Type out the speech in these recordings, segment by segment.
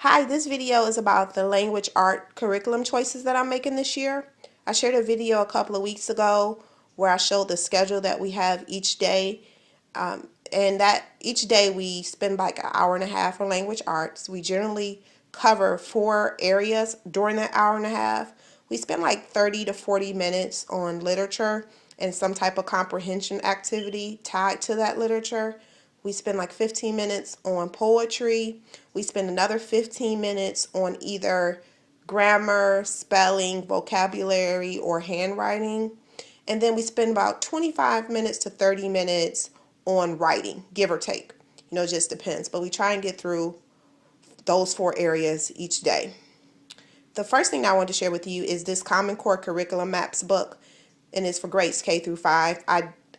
Hi, this video is about the language art curriculum choices that I'm making this year. I shared a video a couple of weeks ago where I showed the schedule that we have each day. And that each day we spend like an hour and a half on language arts. We generally cover 4 areas during that hour and a half. We spend like 30 to 40 minutes on literature and some type of comprehension activity tied to that literature. We spend like 15 minutes on poetry. We spend another 15 minutes on either grammar, spelling, vocabulary, or handwriting. And then we spend about 25 minutes to 30 minutes on writing, give or take. It just depends. But we try and get through those 4 areas each day. The first thing I want to share with you is this Common Core Curriculum Maps book, and it's for grades K through 5.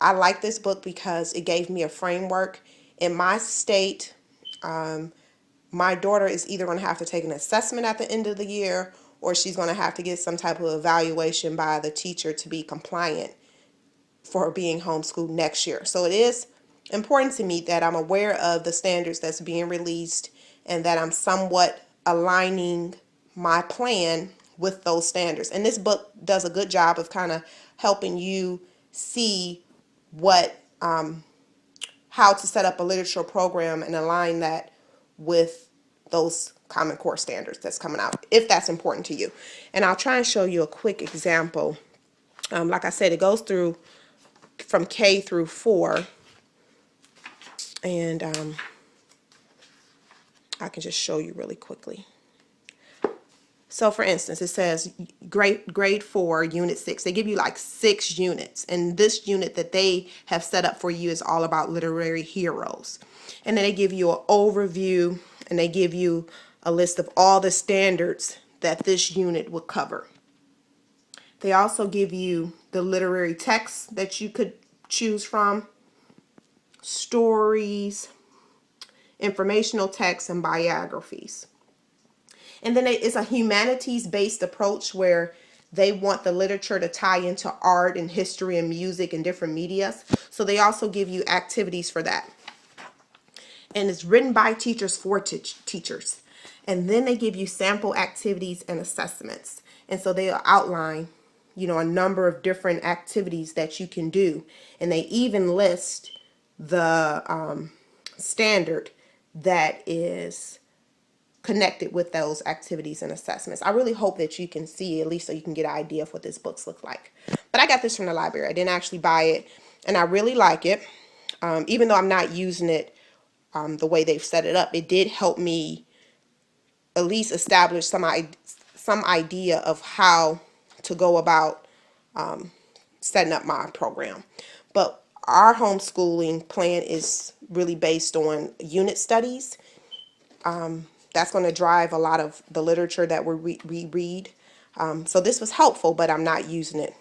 I like this book because it gave me a framework. In my state, my daughter is either going to have to take an assessment at the end of the year, or she's going to have to get some type of evaluation by the teacher to be compliant for being homeschooled next year. So it is important to me that I'm aware of the standards that's being released and that I'm somewhat aligning my plan with those standards. And this book does a good job of kind of helping you see what how to set up a literature program and align that with those Common Core standards that's coming out, if that's important to you. And I'll try and show you a quick example. Like I said, it goes through from K through 4, and I can just show you really quickly. So for instance, it says grade 4, unit 6. They give you like 6 units, and this unit that they have set up for you is all about literary heroes. And then they give you an overview, and they give you a list of all the standards that this unit would cover. They also give you the literary texts that you could choose from, stories, informational texts, and biographies. And then it's a humanities-based approach where they want the literature to tie into art and history and music and different medias. So they also give you activities for that. And it's written by teachers for teachers. And then they give you sample activities and assessments. And so they'll outline, a number of different activities that you can do. And they even list the standard that is connected with those activities and assessments. I really hope that you can see, at least so you can get an idea of what this book looks like. But I got this from the library. I didn't actually buy it, and I really like it. Even though I'm not using it the way they've set it up, it did help me at least establish some idea of how to go about setting up my program. But our homeschooling plan is really based on unit studies. That's going to drive a lot of the literature that we read. So this was helpful, but I'm not using it,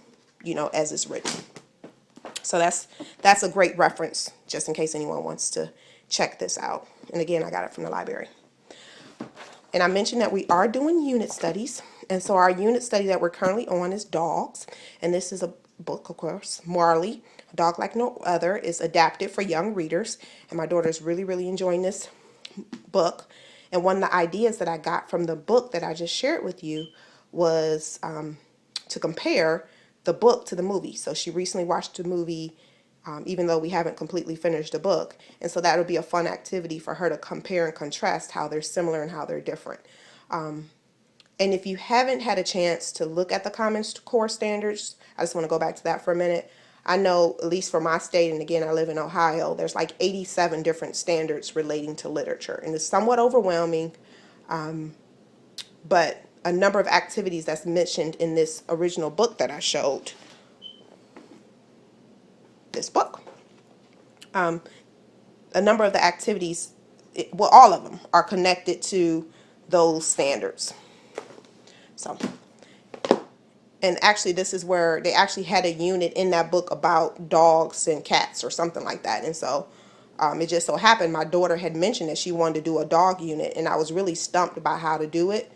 as it's written. So that's a great reference, just in case anyone wants to check this out. And again, I got it from the library. And I mentioned that we are doing unit studies. And so our unit study that we're currently on is dogs. And this is a book, of course, Marley, A Dog Like No Other, is adapted for young readers. And my daughter's really, really enjoying this book. And one of the ideas that I got from the book that I just shared with you was to compare the book to the movie. So she recently watched the movie, even though we haven't completely finished the book. And so that would be a fun activity for her to compare and contrast how they're similar and how they're different. And if you haven't had a chance to look at the Common Core standards, I just want to go back to that for a minute. I know, at least for my state, and again, I live in Ohio, there's like 87 different standards relating to literature. And it's somewhat overwhelming, but a number of activities that's mentioned in this original book that I showed, this book, a number of the activities, well, all of them are connected to those standards. So, and actually this is where they actually had a unit in that book about dogs and cats or something like that. And so it just so happened my daughter had mentioned that she wanted to do a dog unit, and I was really stumped about how to do it.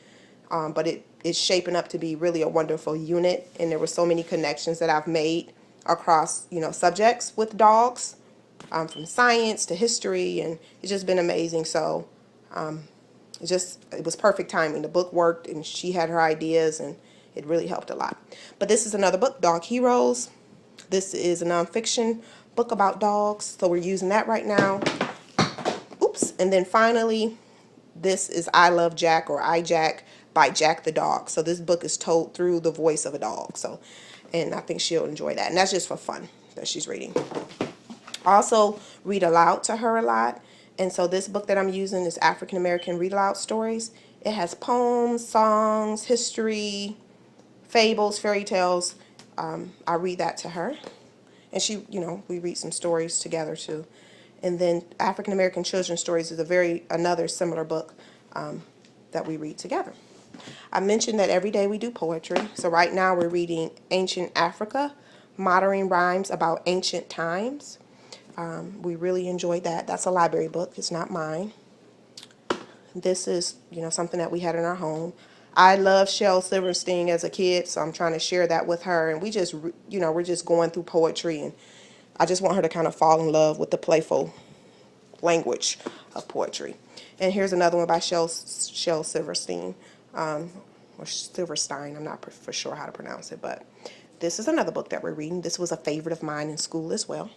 But it's shaping up to be really a wonderful unit, and there were so many connections that I've made across, subjects with dogs, from science to history, and it's just been amazing. So It was perfect timing. The book worked, and she had her ideas, and it really helped a lot. But this is another book, Dog Heroes. This is a nonfiction book about dogs, so we're using that right now. Oops. And then finally, this is I Love Jack, or I Jack, by Jack the Dog. So this book is told through the voice of a dog. So, and I think she'll enjoy that. And that's just for fun that she's reading. I also read aloud to her a lot. And so this book that I'm using is African American Read Aloud Stories. It has poems, songs, history, fables, fairy tales. I read that to her. And she, we read some stories together too. And then African American Children's Stories is another similar book that we read together. I mentioned that every day we do poetry. So right now we're reading Ancient Africa, Modern Rhymes About Ancient Times. We really enjoyed that. That's a library book. It's not mine. This is, something that we had in our home. I loved Shel Silverstein as a kid, so I'm trying to share that with her. And we just, we're just going through poetry, and I just want her to kind of fall in love with the playful language of poetry. And here's another one by Shel Silverstein, or Silverstein. I'm not for sure how to pronounce it, but this is another book that we're reading. This was a favorite of mine in school as well.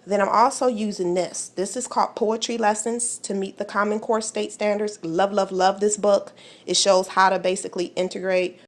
Then I'm also using this. This is called Poetry Lessons to Meet the Common Core State Standards. Love, love, love this book. It shows how to basically integrate